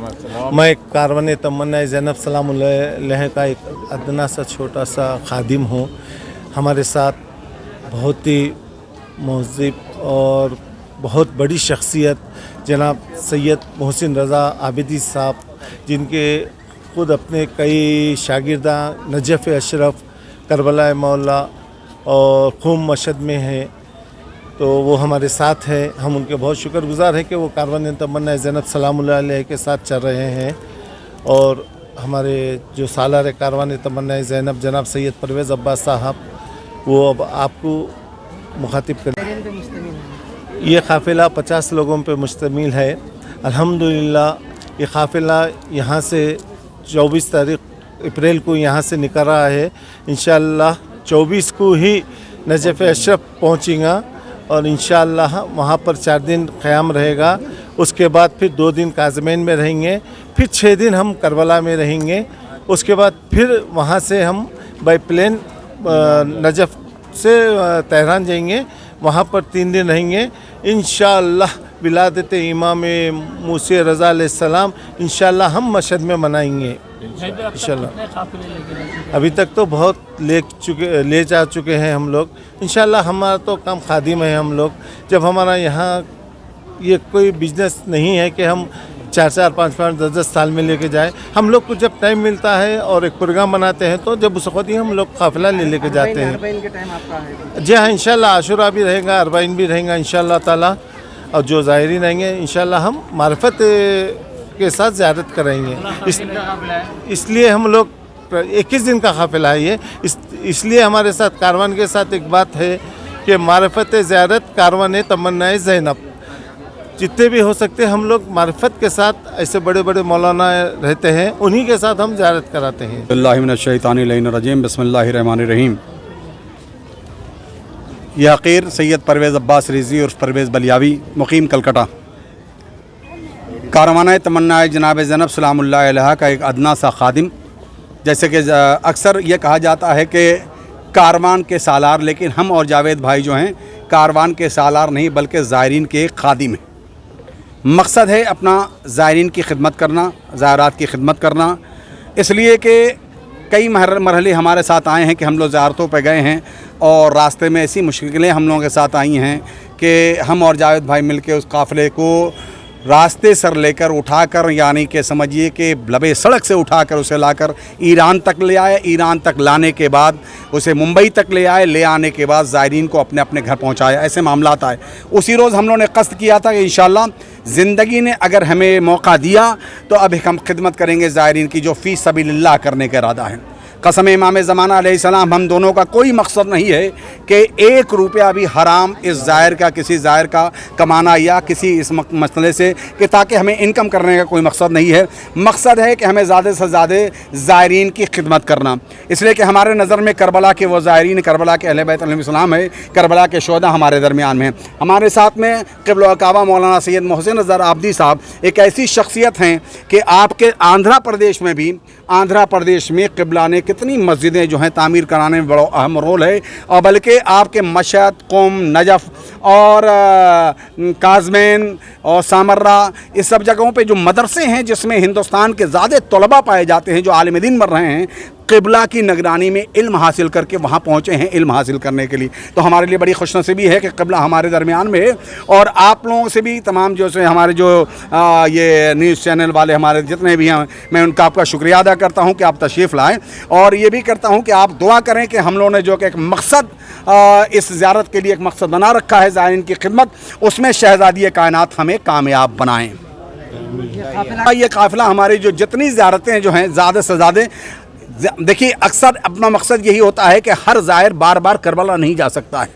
मैं कारवान तमन्ना ज़ैनब सलामुल्लाह का एक अदना सा छोटा सा खादिम हूँ। हमारे साथ बहुत ही महज़िब और बहुत बड़ी शख्सियत जनाब सैयद मोहसिन रज़ा आबिदी साहब, जिनके ख़ुद अपने कई शागिर्दा नजफ़ अशरफ, करबला मौला और खूम मशहद में हैं, तो वो हमारे साथ हैं। हम उनके बहुत शुक्रगुज़ार हैं कि वो कारवान तमन्ना ज़ैनब सलामुल्लाह अलैह के साथ चल रहे हैं। और हमारे जो सालार कारवान तमन्ना ज़ैनब जनाब सैयद परवेज़ अब्बास साहब, वो अब आपको मुखातिब करें। ये काफ़िला 50 लोगों पे मुश्तमिल है। अल्हम्दुलिल्लाह ये काफ़िला यहाँ से 24 तारीख़ अप्रैल को यहाँ से निकल रहा है। इंशाअल्लाह 24 को ही नजफ़ अशरफ पहुँचेगा और इंशाअल्लाह वहाँ पर 4 दिन क़याम रहेगा। उसके बाद फिर 2 दिन काज़मैन में रहेंगे, फिर 6 दिन हम करबला में रहेंगे। उसके बाद फिर वहाँ से हम बाई प्लेन नजफ़ से तेहरान जाएंगे, वहाँ पर 3 दिन रहेंगे। इंशाअल्लाह विलादत इमाम मूसा रज़ा अलैहिस्सलाम इंशाअल्लाह हम मशहद में मनाएंगे इंशाअल्लाह। अभी तक तो बहुत ले जा चुके हैं हम लोग। इंशाअल्लाह हमारा तो काम खादिम है हम लोग। जब हमारा यहाँ ये कोई बिजनेस नहीं है कि हम 4-4, 5-5, 10-10 साल में लेके जाए। हम लोग को जब टाइम मिलता है और एक प्रोग्राम बनाते हैं तो जब उस वक्त ही हम लोग काफ़िला लेके जाते हैं। अरबाइन के टाइम आपका है? जी हाँ, इंशाअल्लाह आशुरा भी रहेगा, अरबाइन भी रहेगा इंशाअल्लाह ताला। और जो ज़ायरीन रहेंगे इंशाअल्लाह हम मार्फत के साथ ज़ियारत कराएंगे। इसलिए हम लोग 21 दिन का काफ़िला है ये। इसलिए हमारे साथ कारवान के साथ एक बात है कि मार्फत ज़ियारत कारवान तमन्ना ज़ैनब, जितने भी हो सकते हम लोग मार्फत के साथ ऐसे बड़े बड़े मौलाना रहते हैं, उन्हीं के साथ हम ज़ियारत कराते हैं। बिस्मिल्लाहिर्रहमानिर्रहीम, बिस्मिल्लाहिर्रहमानिर्रहीम। यह हक़ीर सैयद परवेज़ अब्बास रिज़वी और परवेज़ बलियावी, मुकीम कलकत्ता, कारवान तमन्ना जनाब ज़ैनब सलामुल्लाह अलैहा का एक अदना सा खादिम। जैसे कि अक्सर ये कहा जाता है कि कारवान के सालार, लेकिन हम और जावेद भाई जो हैं कारवान के सालार नहीं बल्कि ज़ायरीन के एक खादिम हैं। मकसद है अपना ज़ायरीन की खिदमत करना, ज़ायरात की खिदमत करना। इसलिए कि कई मरहले हमारे साथ आए हैं कि हम लोग ज़ियारतों पर गए हैं और रास्ते में ऐसी मुश्किलें हम लोगों के साथ आई हैं कि हम और जावेद भाई मिलके उस काफ़िले को रास्ते सर लेकर उठाकर, यानी कि समझिए कि लबे सड़क से उठाकर उसे लाकर ईरान तक ले आए। ईरान तक लाने के बाद उसे मुंबई तक ले आए। ले आने के बाद ज़ायरीन को अपने अपने घर पहुंचाया। ऐसे मामलात आए। उसी रोज़ हम लोगों ने कस्द किया था कि इंशाअल्लाह ज़िंदगी ने अगर हमें मौका दिया तो अब हम खिदमत करेंगे ज़ायरीन की, जो फ़ी सबीलिल्लाह करने का इरादा है। कसम इमाम ज़माना अलैहिस्सलाम, हम दोनों का कोई मकसद नहीं है कि 1 रुपया भी हराम इस ज़ायर का, किसी ज़ायर का कमाना या किसी इस मसले से कि ताकि हमें इनकम करने का कोई मकसद नहीं है। मकसद है कि हमें ज़्यादा से ज़्यादा ज़ायरीन की खिदमत करना। इसलिए कि हमारे नज़र में करबला के वो ज़ायरीन, करबला के अहले बैत अलैहिस्सलाम है, करबला के शोहदा हमारे दरमियान में हैं। हमारे साथ में क़िबला काबा मौलाना सैयद मोहसिन रज़ा आबिदी साहब एक ऐसी शख्सियत हैं कि आपके आंध्रा प्रदेश में भी, आंध्रा प्रदेश में क़िबला ने कितनी मस्जिदें जो हैं तामीर कराने में बड़ा अहम रोल है। और बल्कि आपके मशहद, क़ौम, नजफ़ और काज़मैन और सामर्रा, इस सब जगहों पे जो मदरसे हैं जिसमें हिंदुस्तान के ज़्यादा तलबा पाए जाते हैं, जो आलिम दीन बन रहे हैं, क़िबला की निगरानी में इल्म हासिल करके वहाँ पहुँचे हैं इल्म हासिल करने के लिए। तो हमारे लिए बड़ी खुशनसीबी है कि क़िबला हमारे दरमियान में है। और आप लोगों से भी, तमाम जो से हमारे जो ये न्यूज़ चैनल वाले हमारे जितने भी हैं, मैं उनका आपका शुक्रिया अदा करता हूँ कि आप तशरीफ़ लाएँ। और ये भी करता हूँ कि आप दुआ करें कि हम लोगों ने जो कि एक मकसद इस ज़ियारत के लिए एक मकसद बना रखा है ज़ायरीन की खिदमत, उसमें शहज़ादी कायनात हमें कामयाब बनाएँ। ये काफ़िला हमारी जो जितनी ज़ियारतें जो हैं ज़्यादा से ज़्यादा, देखिए अक्सर अपना मकसद यही होता है कि हर ज़ायर बार बार करबला नहीं जा सकता है।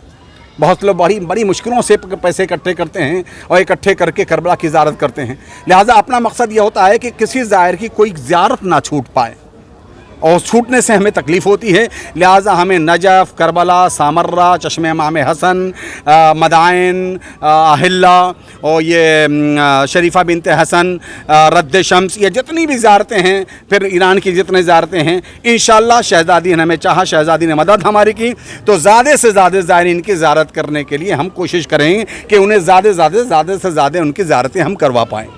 बहुत लोग बड़ी बड़ी मुश्किलों से पैसे इकट्ठे करते हैं और इकट्ठे करके करबला की ज़ियारत करते हैं। लिहाजा अपना मकसद यह होता है कि किसी ज़ायर की कोई ज़ियारत ना छूट पाए, और छूटने से हमें तकलीफ़ होती है। लिहाजा हमें नजफ़, करबला, सामर्रा, चश्मे इमाम हसन, मदाइन, अहिल्ला और ये शरीफ़ा बिनते हसन, रद्द शम्स, ये जितनी भी ज़ियारतें हैं, फिर ईरान की जितनी ज़ियारतें हैं, इंशाअल्लाह शहज़ादी ने हमें चाहा, शहज़ादी ने मदद हमारी की, तो ज़्यादा से ज़्यादा ज़ायरीन की ज़ियारत करने के लिए हम कोशिश करेंगे कि उन्हें ज़्यादा से ज़्यादा उनकी ज़ियारतें हम करवा पाएँ।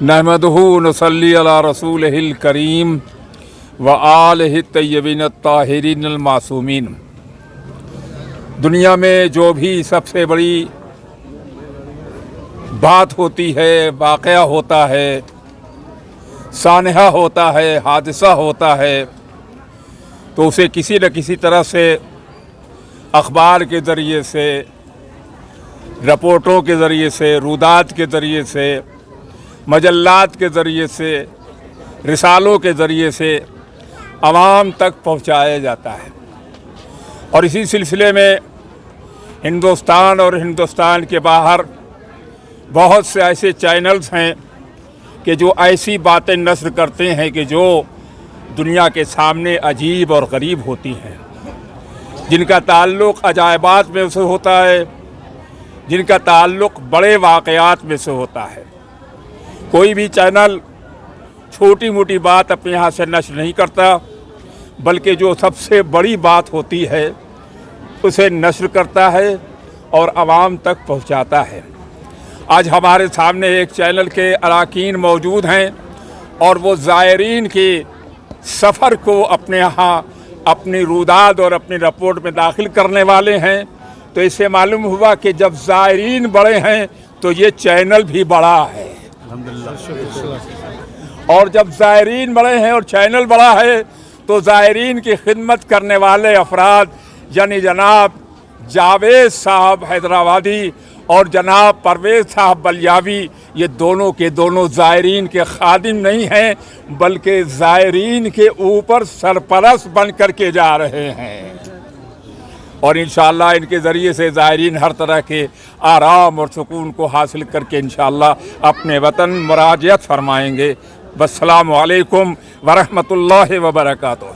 नहमदहू नसल्ली अला रसूलिहिल करीम व आलिहि तय्यबीन ताहिरीन अल मासूमीन। दुनिया में जो भी सबसे बड़ी बात होती है, वाक़या होता है, सानहा होता है, हादसा होता है, तो उसे किसी न किसी तरह से अखबार के ज़रिए से, रिपोर्टों के ज़रिए से, रुदात के ज़रिए से, मजल्लात के ज़रिए से, रिसालों के ज़रिए से आवाम तक पहुँचाया जाता है। और इसी सिलसिले में हिंदुस्तान और हिंदुस्तान के बाहर बहुत से ऐसे चैनल्स हैं कि जो ऐसी बातें नश्र करते हैं कि जो दुनिया के सामने अजीब और गरीब होती हैं, जिनका ताल्लुक़ अजायबात में से होता है, जिनका ताल्लुक़ बड़े वाक़यात में से होता है। कोई भी चैनल छोटी मोटी बात अपने यहाँ से नश्र नहीं करता, बल्कि जो सबसे बड़ी बात होती है उसे नश्र करता है और आवाम तक पहुँचाता है। आज हमारे सामने एक चैनल के अरकान मौजूद हैं और वो ज़ायरीन के सफ़र को अपने यहाँ अपनी रुदात और अपनी रिपोर्ट में दाखिल करने वाले हैं। तो इससे मालूम हुआ कि जब ज़ायरीन बड़े हैं तो ये चैनल भी बड़ा है। और जब ज़ायरीन बड़े हैं और चैनल बड़ा है तो ज़ायरीन की खिदमत करने वाले अफराद यानी जनाब जावेद साहब हैदराबादी और जनाब परवेज़ साहब बलियावी, ये दोनों के दोनों ज़ायरीन के खादिम नहीं हैं, बल्कि ज़ायरीन के ऊपर सरपरस्त बन कर के जा रहे हैं। और इंशाअल्लाह इनके ज़रिए से ज़ायरीन हर तरह के आराम और सुकून को हासिल करके इंशाअल्लाह अपने वतन मुराजियत फरमाएंगे। वस्सलामु अलैकुम वरहमतुल्लाहि व बरकातुहू।